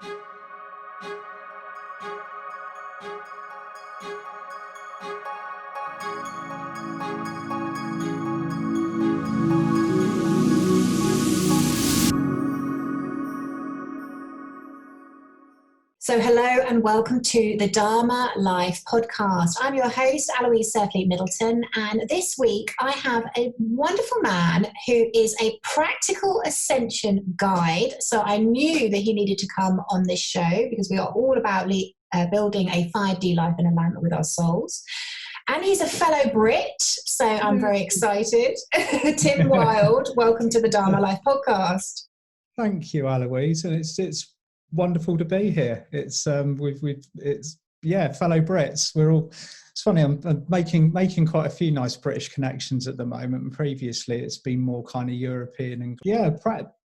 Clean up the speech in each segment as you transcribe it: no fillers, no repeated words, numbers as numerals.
So hello and welcome to the Dharma Life podcast. I'm your host, Aloise.life Middleton, and this week I have a wonderful man who is a practical ascension guide. So I knew that he needed to come on this show because we are all about building a 5D life in alignment with our souls. And he's a fellow Brit, so I'm very excited. Tim Wilde, welcome to the Dharma Life podcast. Thank you, Aloise, and it's wonderful to be here. It's fellow Brits. We're all. It's funny. I'm making quite a few nice British connections at the moment. And previously, it's been more kind of European and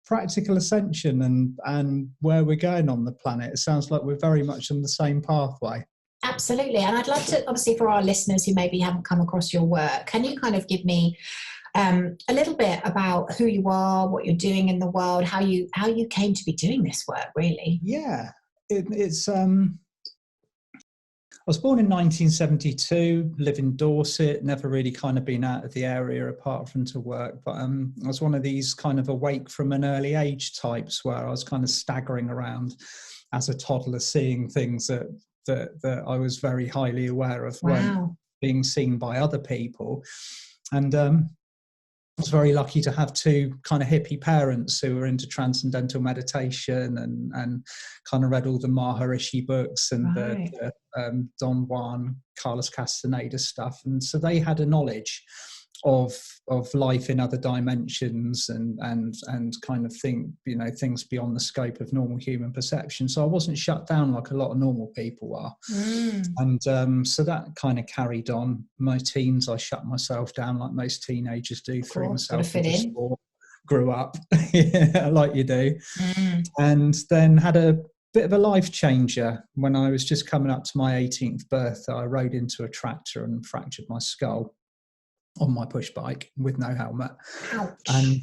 practical ascension and where we're going on the planet. It sounds like we're very much on the same pathway. Absolutely, and I'd love to, obviously, for our listeners who maybe haven't come across your work, can you kind of give me a little bit about who you are, what you're doing in the world, how you came to be doing this work, really? Yeah, it's. I was born in 1972, live in Dorset, never really kind of been out of the area apart from to work. But I was one of these kind of awake from an early age types where I was kind of staggering around as a toddler, seeing things that I was very highly aware of weren't being seen by other people. And I was very lucky to have two kind of hippie parents who were into transcendental meditation and kind of read all the Maharishi books and the Don Juan, Carlos Castaneda stuff. And so they had a knowledge of life in other dimensions and kind of things beyond the scope of normal human perception. So I wasn't shut down like a lot of normal people are. And so that kind of carried on. My teens, I shut myself down like most teenagers do, threw myself into sport, grew up like you do, and then had a bit of a life changer when I was just coming up to my 18th birthday. I rode into a tractor and fractured my skull on my push bike with no helmet. Ouch. And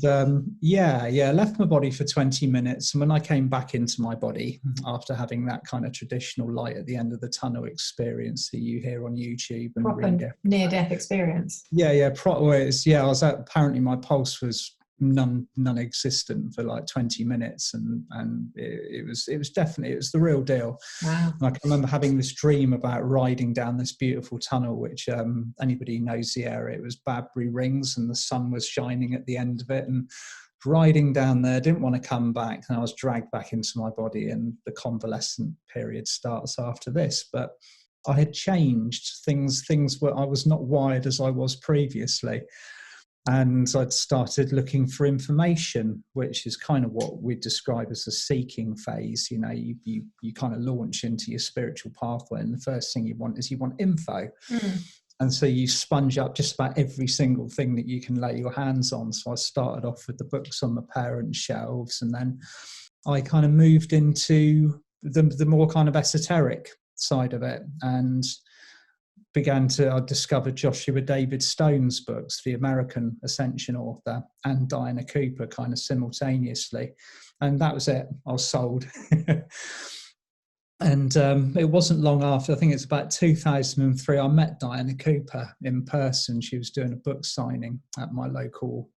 left my body for 20 minutes. And when I came back into my body after having that kind of traditional light at the end of the tunnel experience that you hear on YouTube and proper near-death experience. Apparently my pulse was non-existent for like 20 minutes and it was the real deal. Wow. And I can remember having this dream about riding down this beautiful tunnel, which anybody who knows the area, it was Badbury Rings and the sun was shining at the end of it, and riding down there, didn't want to come back, and I was dragged back into my body, and the convalescent period starts after this. But I had changed things where I was not wired as I was previously. And I'd started looking for information, which is kind of what we describe as a seeking phase. You know, you kind of launch into your spiritual pathway, and the first thing you want info. And so you sponge up just about every single thing that you can lay your hands on. So I started off with the books on the parents' shelves, and then I kind of moved into the more kind of esoteric side of it, and I discovered Joshua David Stone's books, the American Ascension author, and Diana Cooper kind of simultaneously. And that was it. I was sold. And it wasn't long after, I think it's about 2003, I met Diana Cooper in person. She was doing a book signing at my local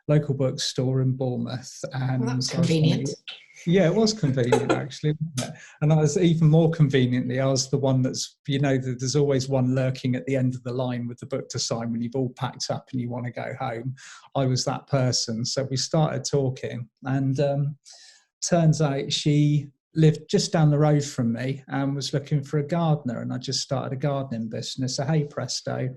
bookstore in Bournemouth. And well, that's convenient. Yeah, it was convenient actually, wasn't it? And I was even more conveniently, I was the one that's, there's always one lurking at the end of the line with the book to sign when you've all packed up and you want to go home. I was that person. So we started talking, and turns out she lived just down the road from me and was looking for a gardener, and I just started a gardening business. So hey presto.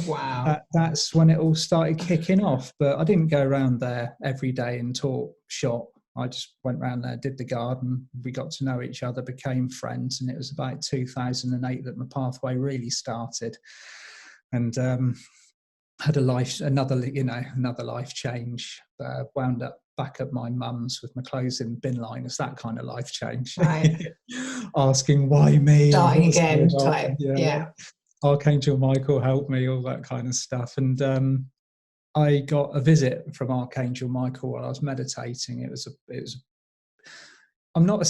Wow. That's when it all started kicking off. But I didn't go around there every day and talk shop. I just went around there, did the garden. We got to know each other, became friends, and it was about 2008 that my pathway really started. And had another life change. Wound up back at my mum's with my clothes in bin liners, that kind of life change. Right. Asking why me? Starting again type. Yeah. Archangel Michael helped me, all that kind of stuff. And I got a visit from Archangel Michael while I was meditating. It was I'm not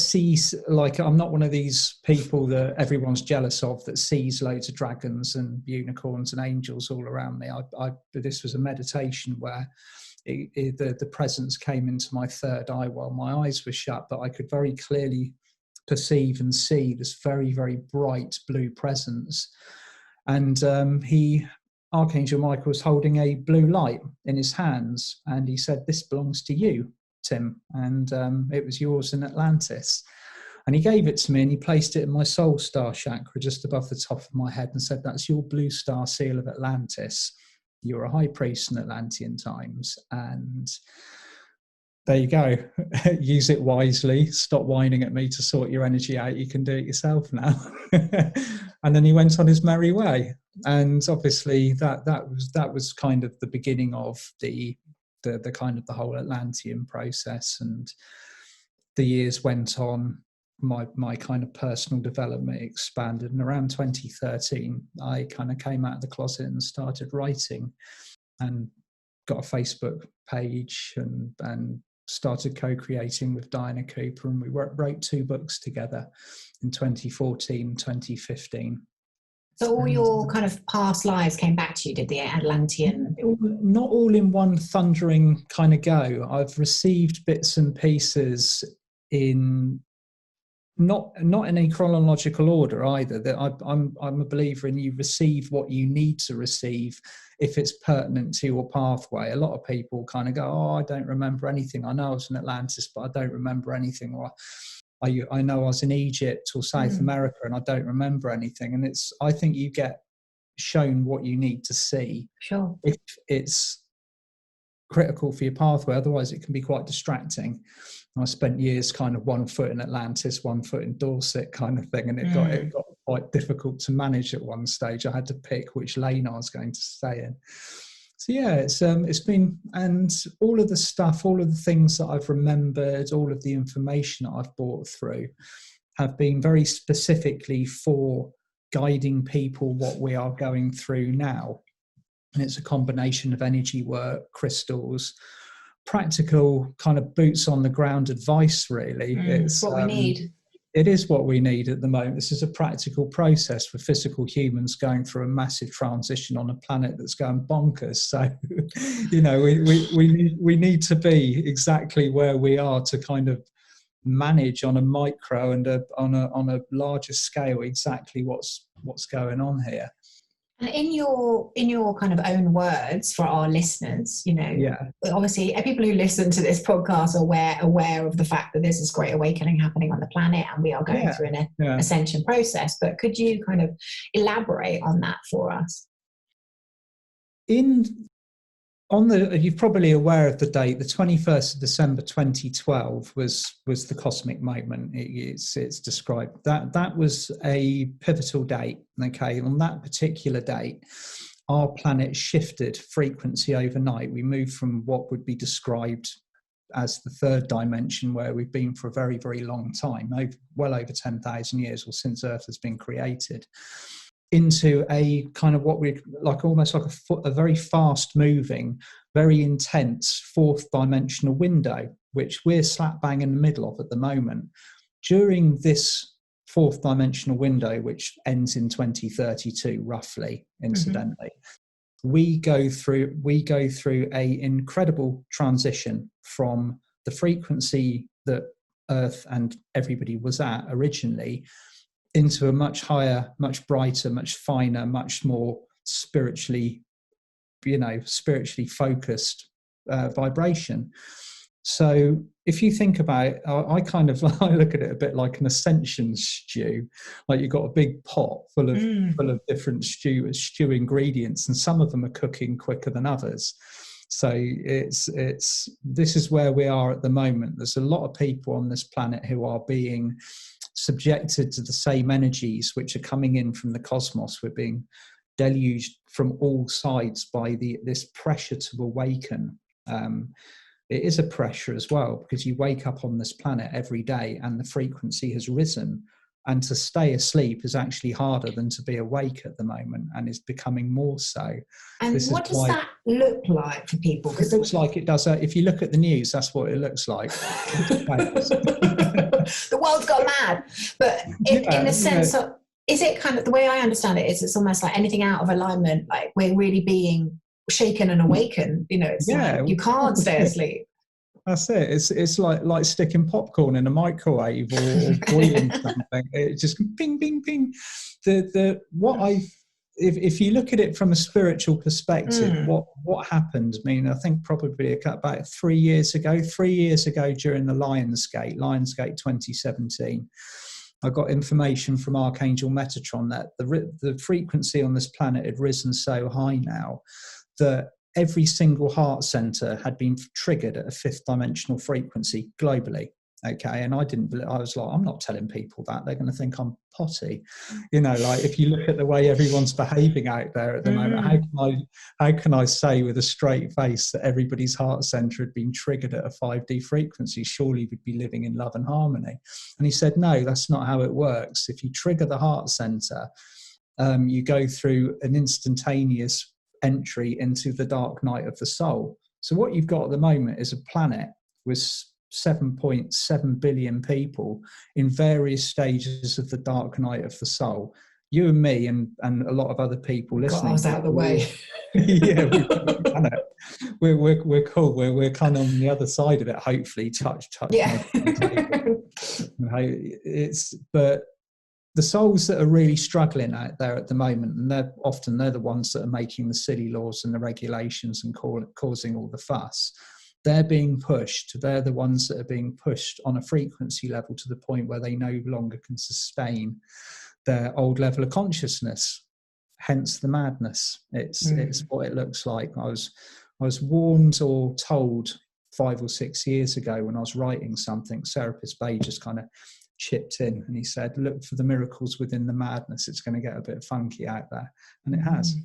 I'm not one of these people that everyone's jealous of that sees loads of dragons and unicorns and angels all around me. This was a meditation where the presence came into my third eye while my eyes were shut, but I could very clearly perceive and see this very, very bright blue presence. And Archangel Michael was holding a blue light in his hands, and he said, "This belongs to you, Tim, and it was yours in Atlantis." And he gave it to me, and he placed it in my soul star chakra just above the top of my head and said, "That's your blue star seal of Atlantis. You're a high priest in Atlantean times, and there you go. Use it wisely. Stop whining at me to sort your energy out. You can do it yourself now." And then he went on his merry way. And obviously that was kind of the beginning of the kind of the whole Atlantean process. And the years went on. My kind of personal development expanded, and around 2013 I kind of came out of the closet and started writing, and got a Facebook page and started co-creating with Diana Cooper, and we wrote 2 books together in 2014, 2015. So all your kind of past lives came back to you, did the Atlantean? Not all in one thundering kind of go. I've received bits and pieces in not in a chronological order either. That I'm a believer in you receive what you need to receive if it's pertinent to your pathway. A lot of people kind of go, "Oh, I don't remember anything. I know I was in Atlantis, but I don't remember anything." Or I know I was in Egypt or South America and I don't remember anything. And I think you get shown what you need to see. Sure. If it's critical for your pathway, otherwise it can be quite distracting. I spent years kind of 1 foot in Atlantis, 1 foot in Dorset kind of thing, and it got quite difficult to manage at one stage. I had to pick which lane I was going to stay in. So yeah, it's been, and all of the stuff, all of the things that I've remembered, all of the information that I've brought through have been very specifically for guiding people what we are going through now. And it's a combination of energy work, crystals, practical kind of boots on the ground advice, really. It's what we need. It is what we need at the moment. This is a practical process for physical humans going through a massive transition on a planet that's going bonkers. So, you know, we need to be exactly where we are to kind of manage on a micro and on a larger scale exactly what's going on here. And in your kind of own words for our listeners, you know, obviously people who listen to this podcast are aware of the fact that there's this great awakening happening on the planet and we are going through an ascension process. But could you kind of elaborate on that for us? You're probably aware of the date, the 21st of December 2012 was the cosmic moment. It's described. That was a pivotal date. Okay, on that particular date, our planet shifted frequency overnight. We moved from what would be described as the third dimension, where we've been for a very, very long time, well over 10,000 years, or since Earth has been created, into a kind of what we like, almost like a very fast moving, very intense 4th dimensional window, which we're slap bang in the middle of at the moment. During this 4th dimensional window, which ends in 2032 roughly, incidentally, we go through a incredible transition from the frequency that Earth and everybody was at originally into a much higher, much brighter, much finer, much more spiritually focused vibration. So if you think about it, I look at it a bit like an ascension stew. Like you've got a big pot full of different stew ingredients, and some of them are cooking quicker than others. So this is where we are at the moment. There's a lot of people on this planet who are being subjected to the same energies which are coming in from the cosmos. We're being deluged from all sides by this pressure to awaken. It is a pressure as well, because you wake up on this planet every day and the frequency has risen, and to stay asleep is actually harder than to be awake at the moment, and is becoming more so. And what does that look like for people? It looks like it does. If you look at the news, that's what it looks like. gone mad. But in the sense of, is it kind of, the way I understand it is it's almost like anything out of alignment, like we're really being shaken and awakened. You know, it's like you can't stay asleep. That's it. It's like sticking popcorn in a microwave or boiling something. It just ping, ping, ping. If you look at it from a spiritual perspective, what happened? I mean, I think probably about 3 years ago during the Lionsgate 2017, I got information from Archangel Metatron that the frequency on this planet had risen so high now that every single heart center had been triggered at a 5th dimensional frequency globally. Okay. And I was like, I'm not telling people that. They're going to think I'm potty. You know, like if you look at the way everyone's behaving out there at the moment, how can I say with a straight face that everybody's heart center had been triggered at a 5D frequency? Surely we'd be living in love and harmony. And he said, no, that's not how it works. If you trigger the heart center, you go through an instantaneous entry into the dark night of the soul. So what you've got at the moment is a planet with 7.7 billion people in various stages of the dark night of the soul. You and me and a lot of other people listening. God, I was out of the way. Yeah, we're cool. We're kind of on the other side of it. Hopefully, touch. Yeah. But the souls that are really struggling out there at the moment, and they're the ones that are making the silly laws and the regulations and causing all the fuss. They're being pushed. They're the ones that are being pushed on a frequency level to the point where they no longer can sustain their old level of consciousness. Hence the madness. It's what it looks like. I was warned or told 5 or 6 years ago when I was writing something. Serapis Bey just kind of chipped in and he said, look for the miracles within the madness. It's going to get a bit funky out there. And it has.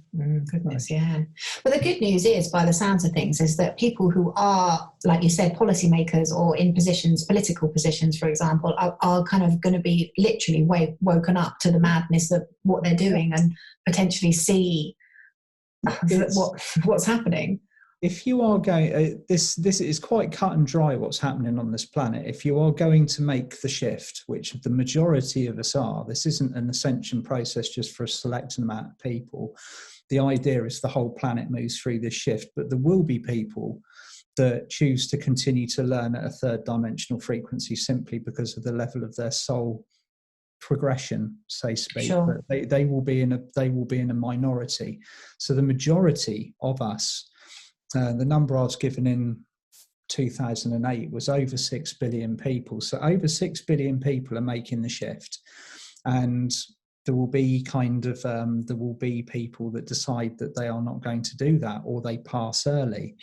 Goodness, yeah. But the good news is, by the sounds of things, is that people who are, like you said, policymakers or in political positions, for example, are kind of going to be literally woken up to the madness of what they're doing and potentially see what's happening. If you are going, this is quite cut and dry what's happening on this planet. If you are going to make the shift, which the majority of us are, this isn't an ascension process just for a select amount of people. The idea is the whole planet moves through this shift, but there will be people that choose to continue to learn at a 3rd dimensional frequency simply because of the level of their soul progression, so to speak. Sure. But they will be in a minority. So the majority of us. The number I was given in 2008 was over 6 billion people. So over 6 billion people are making the shift. And there will be people that decide that they are not going to do that, or they pass early,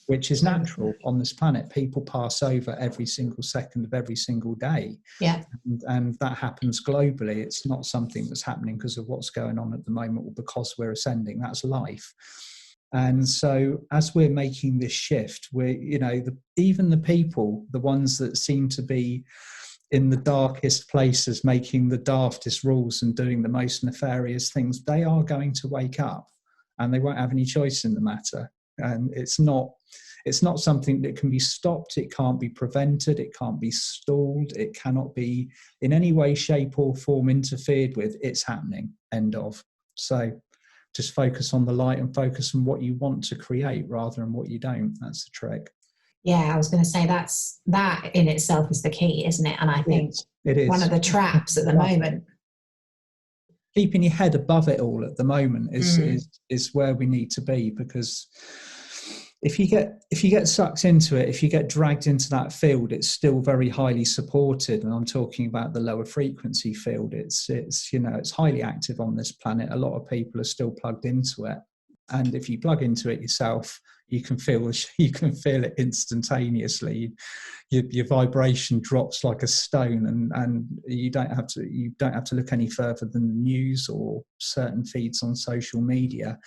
which is natural on this planet. People pass over every single second of every single day. Yeah. And that happens globally. It's not something that's happening because of what's going on at the moment or because we're ascending. That's life. And so as we're making this shift, even the people, the ones that seem to be in the darkest places, making the daftest rules and doing the most nefarious things, they are going to wake up and they won't have any choice in the matter. And it's not something that can be stopped. It can't be prevented. It can't be stalled. It cannot be in any way, shape or form interfered with. It's happening. End of. So just focus on the light and focus on what you want to create rather than what you don't. That's the trick. Yeah, I was going to say that in itself is the key, isn't it? And I think it is. One of the traps at the moment. Keeping your head above it all at the moment is where we need to be, because if you get sucked into it, if you get dragged into that field, it's still very highly supported. And I'm talking about the lower frequency field. It's highly active on this planet. A lot of people are still plugged into it. And if you plug into it yourself, you can feel it instantaneously. Your vibration drops like a stone, and you don't have to look any further than the news or certain feeds on social media.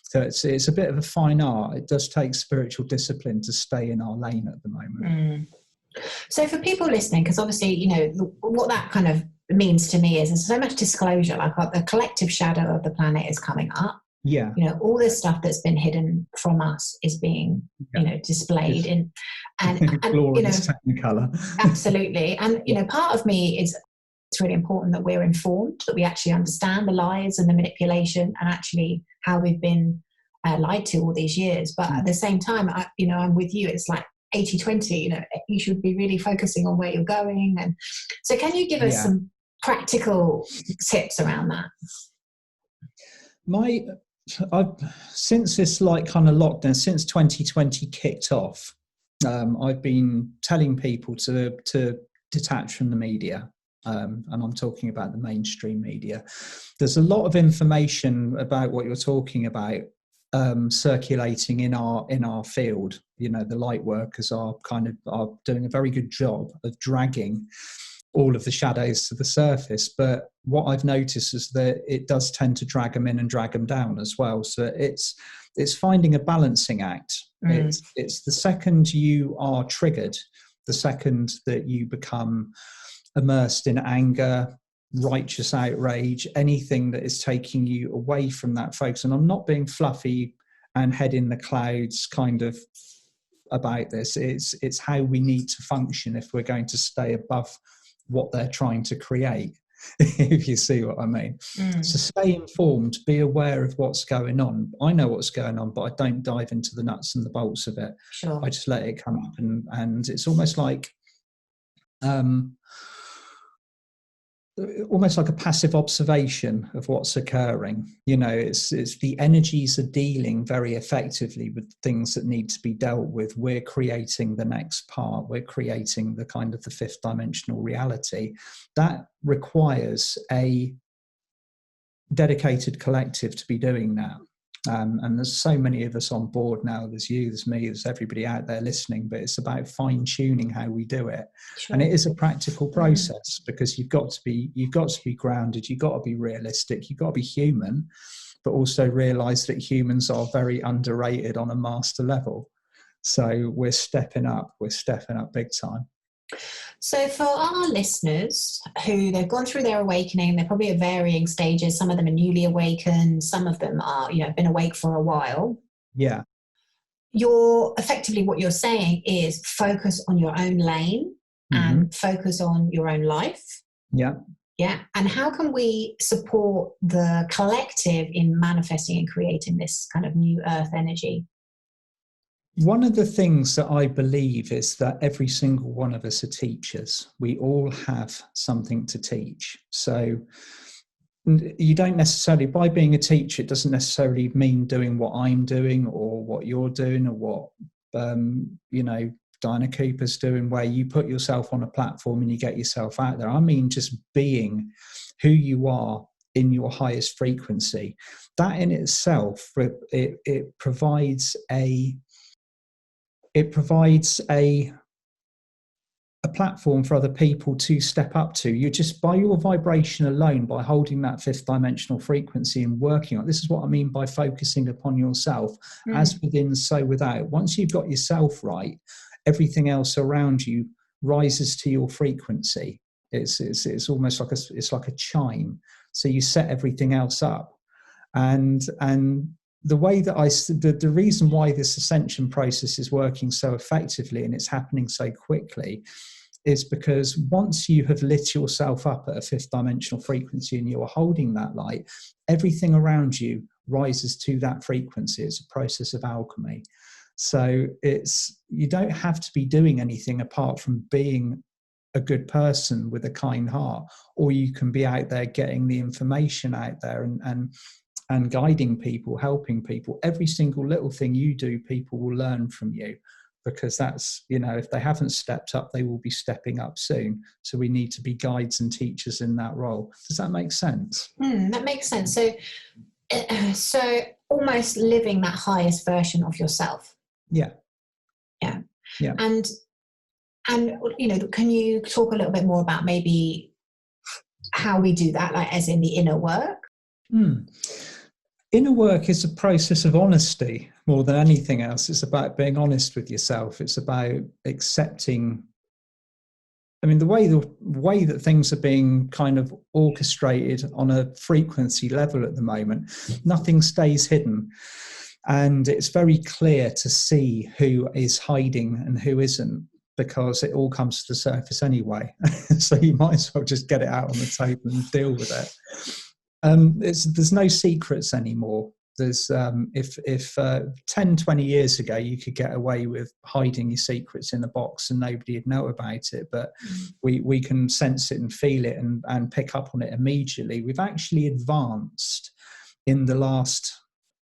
So it's a bit of a fine art. It does take spiritual discipline to stay in our lane at the moment. So for people listening, because obviously, what that kind of means to me is there's so much disclosure, like the collective shadow of the planet is coming up. Yeah. You know, all this stuff that's been hidden from us is being, you know, displayed in, and you know, glorious technicolor. absolutely. And, you know, part of me is, it's really important that we're informed, that we actually understand the lies and the manipulation and actually how we've been lied to all these years. But at the same time, you know, I'm with you. It's like 80-20, you know, you should be really focusing on where you're going. And so can you give us some practical tips around that? Since this like kind of lockdown, since 2020 kicked off, I've been telling people to detach from the media. And I'm talking about the mainstream media. There's a lot of information about what you're talking about circulating in our field. You know, the light workers are doing a very good job of dragging all of the shadows to the surface. But what I've noticed is that it does tend to drag them in and drag them down as well. So it's finding a balancing act. It's the second you are triggered, the second that you become immersed in anger, righteous outrage, anything that is taking you away from that focus. And I'm not being fluffy and head in the clouds kind of about this. It's how we need to function if we're going to stay above what they're trying to create, if you see what I mean. So stay informed, be aware of what's going on. I know what's going on, but I don't dive into the nuts and the bolts of it. Sure. I just let it come up, and it's almost like a passive observation of what's occurring. You know, it's the energies are dealing very effectively with things that need to be dealt with. We're creating the next part. We're creating the kind of the fifth dimensional reality. That requires a dedicated collective to be doing that. And there's so many of us on board now. There's you, there's me, there's everybody out there listening, but it's about fine tuning how we do it. Sure. And it is a practical process because you've got to be grounded. You've got to be realistic. You've got to be human, but also realize that humans are very underrated on a master level. So we're stepping up big time. So for our listeners who they've gone through their awakening, they're probably at varying stages. Some of them are newly awakened. Some of them are, you know, been awake for a while. Yeah. What you're saying is focus on your own lane and focus on your own life. Yeah. Yeah. And how can we support the collective in manifesting and creating this kind of new earth energy? One of the things that I believe is that every single one of us are teachers. We all have something to teach. So you don't necessarily, by being a teacher, it doesn't necessarily mean doing what I'm doing or what you're doing or what, Diana Cooper's doing, where you put yourself on a platform and you get yourself out there. I mean, just being who you are in your highest frequency. That in itself, it provides a platform for other people to step up to. You just, by your vibration alone, by holding that fifth dimensional frequency and working on, this is what I mean by focusing upon yourself, as within, so without. Once you've got yourself right, everything else around you rises to your frequency. It's almost like a chime. So you set everything else up. And the way that the reason why this ascension process is working so effectively and it's happening so quickly is because once you have lit yourself up at a fifth dimensional frequency and you're holding that light, everything around you rises to that frequency. It's a process of alchemy. So you don't have to be doing anything apart from being a good person with a kind heart, or you can be out there getting the information out there and guiding people, helping people. Every single little thing you do, people will learn from you, because that's, if they haven't stepped up, they will be stepping up soon. So we need to be guides and teachers in that role. Does that make sense? That makes sense. So almost living that highest version of yourself. Yeah. And can you talk a little bit more about maybe how we do that, like as in the inner work? Inner work is a process of honesty more than anything else. It's about being honest with yourself. It's about accepting I mean, the way that things are being kind of orchestrated on a frequency level at the moment, nothing stays hidden. And it's very clear to see who is hiding and who isn't, because it all comes to the surface anyway. So you might as well just get it out on the table and deal with it. There's no secrets anymore. There's if 10, 20 years ago you could get away with hiding your secrets in a box and nobody would know about it, but we can sense it and feel it and pick up on it immediately. We've actually advanced in the last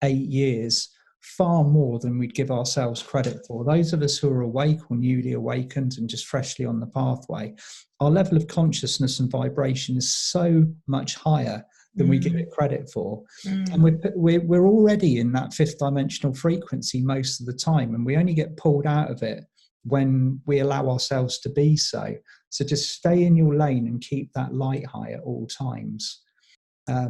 8 years far more than we'd give ourselves credit for. Those of us who are awake or newly awakened and just freshly on the pathway, our level of consciousness and vibration is so much higher than we give it credit for. And we're already in that fifth dimensional frequency most of the time, and we only get pulled out of it when we allow ourselves to be so. So just stay in your lane and keep that light high at all times. I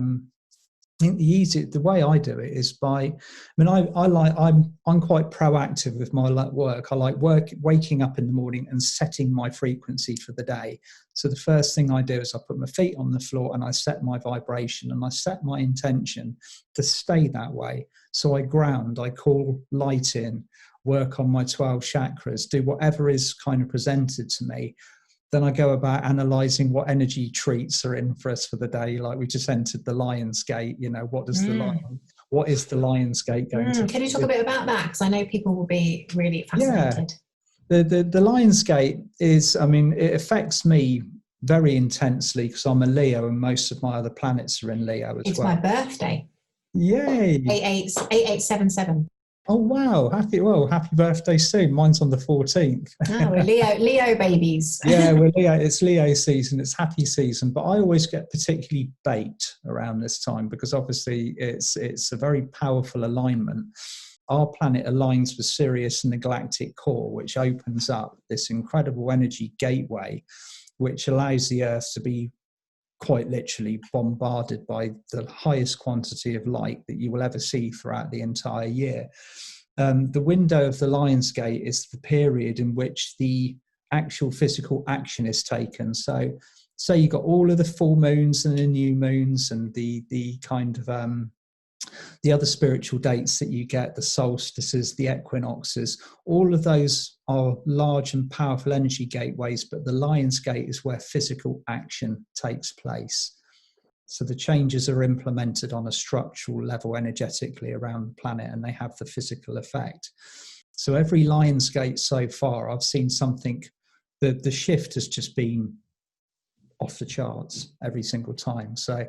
think the way I do it is by, I'm quite proactive with my work. I like waking up in the morning and setting my frequency for the day. So the first thing I do is I put my feet on the floor and I set my vibration and I set my intention to stay that way. So I ground, I call light in, work on my 12 chakras, do whatever is kind of presented to me. Then I go about analysing what energy treats are in for us for the day. Like we just entered the Lion's Gate. What is the Lion's Gate going to? Can you talk a bit about that? Because I know people will be really fascinated. Yeah, the Lion's Gate is, it affects me very intensely because I'm a Leo and most of my other planets are in Leo as well. It's my birthday. Yay! 8877. Oh wow! Happy birthday soon. Mine's on the 14th. Oh, we're Leo babies. Yeah, we're Leo. It's Leo season. It's happy season. But I always get particularly baked around this time because obviously it's a very powerful alignment. Our planet aligns with Sirius and the galactic core, which opens up this incredible energy gateway, which allows the Earth to be quite literally bombarded by the highest quantity of light that you will ever see throughout the entire year. The window of the Lion's Gate is the period in which the actual physical action is taken. So you've got all of the full moons and the new moons and the kind of the other spiritual dates that you get, the solstices, the equinoxes, all of those are large and powerful energy gateways, but the Lion's Gate is where physical action takes place. So the changes are implemented on a structural level energetically around the planet, and they have the physical effect. So every Lion's Gate so far, I've seen something, the shift has just been off the charts every single time. So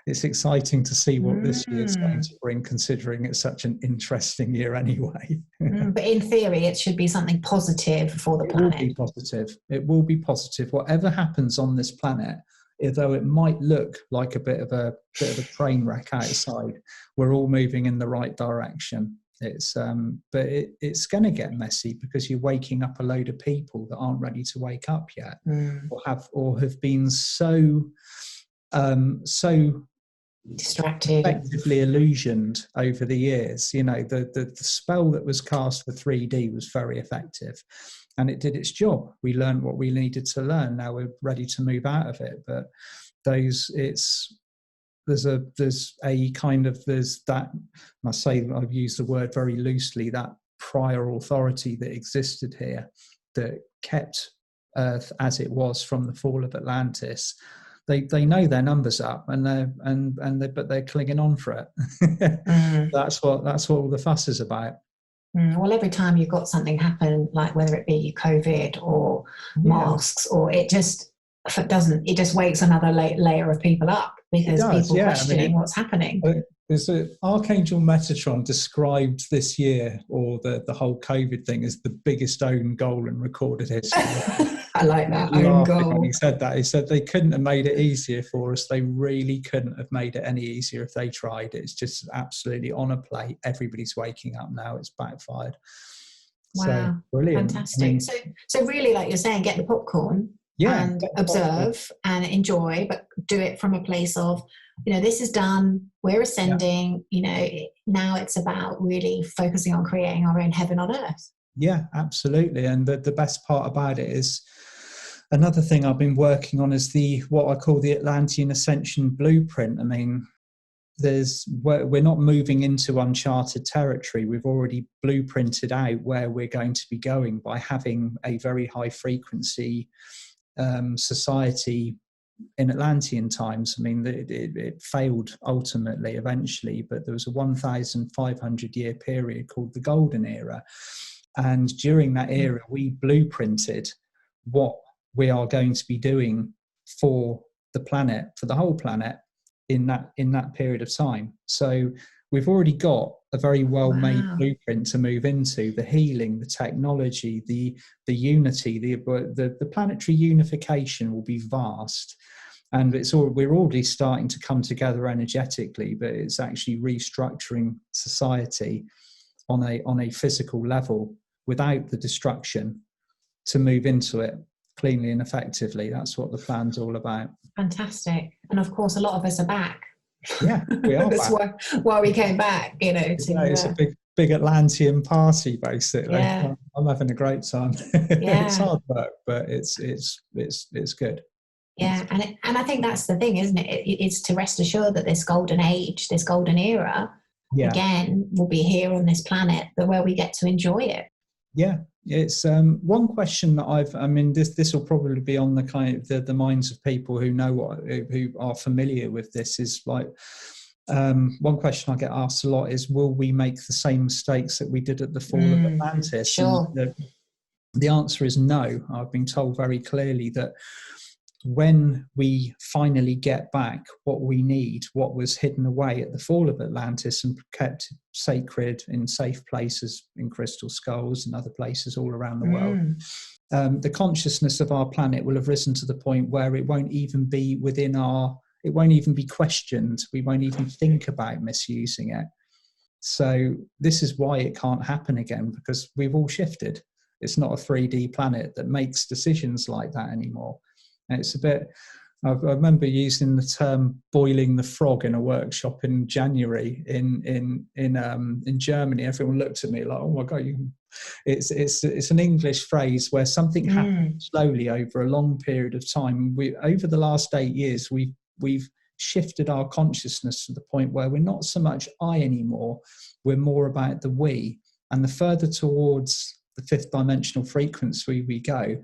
it's exciting to see what this year is going to bring, considering it's such an interesting year anyway. But in theory, it should be something positive for the planet. It will be positive. It will be positive. Whatever happens on this planet, although it might look like a bit of a train wreck outside, we're all moving in the right direction. But it's going to get messy because you're waking up a load of people that aren't ready to wake up yet, or have been so distracted, effectively illusioned over the years. The spell that was cast for 3D was very effective, and it did its job. We learned what we needed to learn. Now we're ready to move out of it. But there's that, I say I've used the word very loosely, that prior authority that existed here that kept Earth as it was from the fall of Atlantis. They know their numbers up but they're clinging on for it. That's what all the fuss is about. Well, every time you've got something happen, like whether it be COVID or masks, or it just wakes another layer of people up because people questioning what's happening. Archangel Metatron described this year, or the whole COVID thing, as the biggest own goal in recorded history. I like that, own goal. When he said that, he said they couldn't have made it easier for us. They really couldn't have made it any easier if they tried. It's just absolutely on a plate. Everybody's waking up now. It's backfired. Wow, so, brilliant. Fantastic. So really, like you're saying, get the popcorn. And observe and enjoy, but do it from a place of, this is done, we're ascending, now it's about really focusing on creating our own heaven on earth. Yeah, absolutely. And the best part about it is Another thing I've been working on is what I call the Atlantean Ascension Blueprint. I mean, we're not moving into uncharted territory. We've already blueprinted out where we're going to be going by having a very high frequency society in Atlantean times. I mean, it failed ultimately, eventually, but there was a 1,500 year period called the Golden Era. And during that era, we blueprinted what we are going to be doing for the planet, for the whole planet, in that period of time. So we've already got a very well-made blueprint to move into: the healing, the technology, the unity, the planetary unification will be vast. And we're already starting to come together energetically, but it's actually restructuring society on a physical level without the destruction to move into it cleanly and effectively. That's what the plan's all about. Fantastic. And of course, a lot of us are back. Yeah, we are. That's back. why we came back, it's a big Atlantean party, basically. Yeah. I'm having a great time. Yeah. It's hard work, but it's good. Yeah, and I think that's the thing, isn't it? It's to rest assured that this golden age, this golden era, again, will be here on this planet, but where we get to enjoy it. Yeah, it's one question that this will probably be on the kind of the minds of people who are familiar with this, is like, one question I get asked a lot is, will we make the same mistakes that we did at the fall of Atlantis? Sure. And the answer is no. I've been told very clearly that when we finally get back what we need, what was hidden away at the fall of Atlantis and kept sacred in safe places in crystal skulls and other places all around the world, the consciousness of our planet will have risen to the point where it won't even be it won't even be questioned. We won't even think about misusing it. So this is why it can't happen again, because we've all shifted. It's not a 3D planet that makes decisions like that anymore. And it's a bit, I remember using the term boiling the frog in a workshop in January in Germany. Everyone looked at me like, oh my God, it's an English phrase where something happens slowly over a long period of time. Over the last 8 years, we've shifted our consciousness to the point where we're not so much I anymore, we're more about the we. And the further towards the fifth dimensional frequency we go,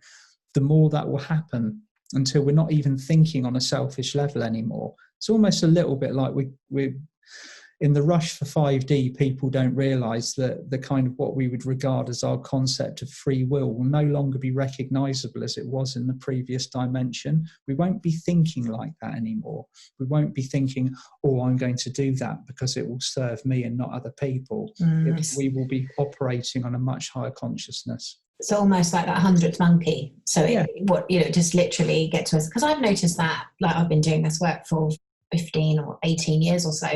the more that will happen, until we're not even thinking on a selfish level anymore. It's almost a little bit like we're in the rush for 5D. People don't realize that the kind of what we would regard as our concept of free will no longer be recognizable as it was in the previous dimension. We won't be thinking like that anymore. We won't be thinking, oh, I'm going to do that because it will serve me and not other people. We will be operating on a much higher consciousness. It's almost like that 100th monkey. So just literally get to us. Because I've noticed that, like, I've been doing this work for 15 or 18 years or so.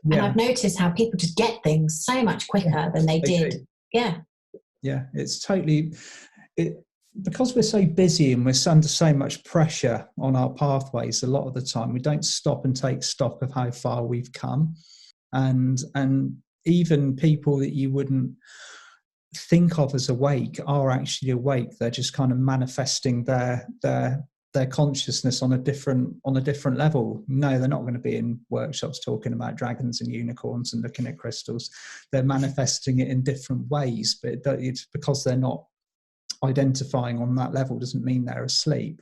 And I've noticed how people just get things so much quicker than they did. Do. Yeah, it's totally... because we're so busy and we're under so much pressure on our pathways, a lot of the time we don't stop and take stock of how far we've come. And even people that you wouldn't think of as awake are actually awake. They're just kind of manifesting their consciousness on a different level. No, they're not going to be in workshops talking about dragons and unicorns and looking at crystals. They're manifesting it in different ways, but it's because they're not identifying on that level doesn't mean they're asleep.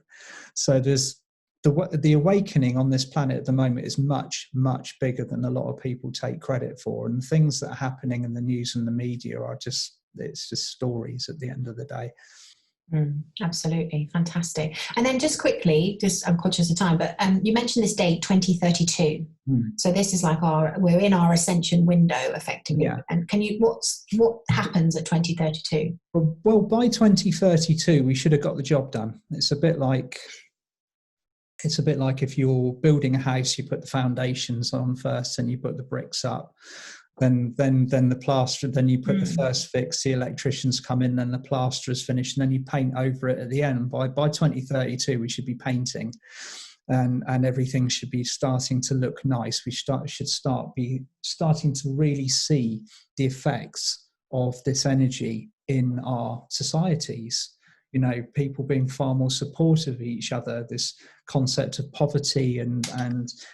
So there's the awakening on this planet at the moment is much, much bigger than a lot of people take credit for. And things that are happening in the news and the media are just stories at the end of the day. Absolutely. Fantastic. And then just quickly, I'm conscious of time, but you mentioned this date, 2032. So this is like we're in our Ascension window effectively. Yeah. And what happens at 2032? Well, by 2032, we should have got the job done. It's a bit like if you're building a house, you put the foundations on first and you put the bricks up. Then the plaster, then you put the first fix, the electricians come in, then the plaster is finished, and then you paint over it at the end. By 2032, we should be painting, and everything should be starting to look nice. We should be starting to really see the effects of this energy in our societies. people being far more supportive of each other. This concept of poverty and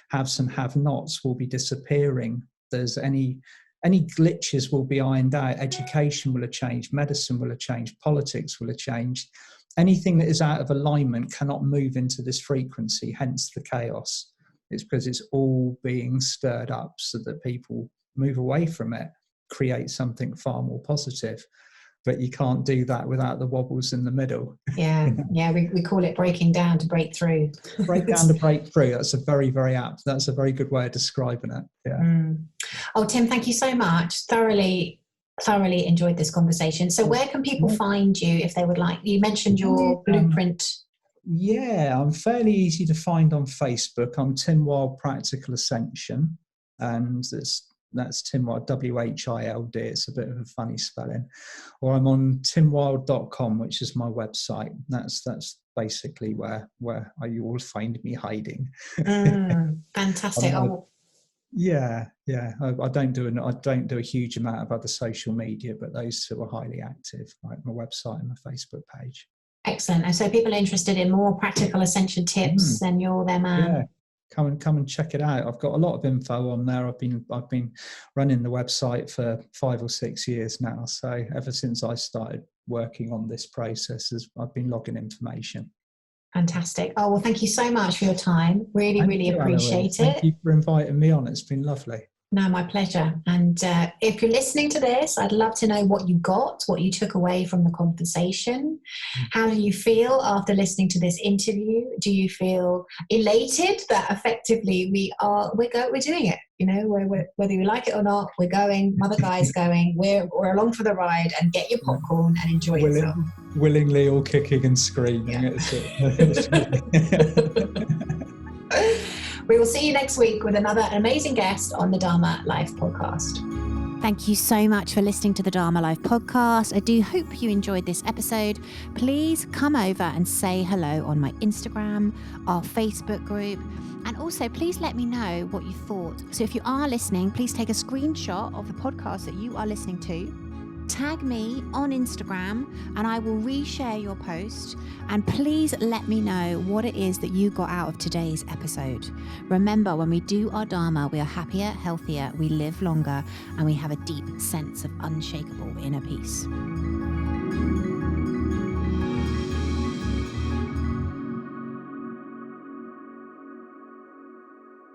haves and have-nots will be disappearing. There's any glitches will be ironed out. Education will have changed. Medicine will have changed. Politics will have changed. Anything that is out of alignment cannot move into this frequency, hence the chaos. It's because it's all being stirred up so that people move away from it, create something far more positive. But you can't do that without the wobbles in the middle. Yeah, yeah, we call it breaking down to break through. Break down to break through. That's a very, very apt. That's a very good way of describing it. Yeah. Oh, Tim, thank you so much. Thoroughly enjoyed this conversation. So where can people find you if they would like? You mentioned your blueprint. Yeah, I'm fairly easy to find on Facebook. I'm Tim Wild Practical Ascension, and that's Tim Wild, WHILD. It's a bit of a funny spelling. Or I'm on timwild.com, which is my website. That's basically where you will find me hiding. Fantastic. Yeah. I don't do a huge amount of other social media, but those two are highly active, like my website and my Facebook page. Excellent. And so people are interested in more practical ascension tips, then you're their man. Yeah. Come and check it out. I've got a lot of info on there. I've been running the website for 5 or 6 years now. So ever since I started working on this process, I've been logging information. Fantastic. Oh, well, thank you so much for your time. Really appreciate it. Thank you for inviting me on. It's been lovely. No, my pleasure. And if you're listening to this, I'd love to know what you got, what you took away from the conversation. How do you feel after listening to this interview? Do you feel elated that effectively we're doing it? Whether you like it or not, we're going. Mother Guy's going. We're along for the ride. And get your popcorn and enjoy yourself. Willingly, all kicking and screaming. Yeah. We will see you next week with another amazing guest on the Dharma Life podcast. Thank you so much for listening to the Dharma Life podcast. I do hope you enjoyed this episode. Please come over and say hello on my Instagram, our Facebook group, and also please let me know what you thought. So if you are listening, please take a screenshot of the podcast that you are listening to. Tag me on Instagram and I will reshare your post, and please let me know what it is that you got out of today's episode. Remember, when we do our Dharma, we are happier, healthier, we live longer, and we have a deep sense of unshakable inner peace.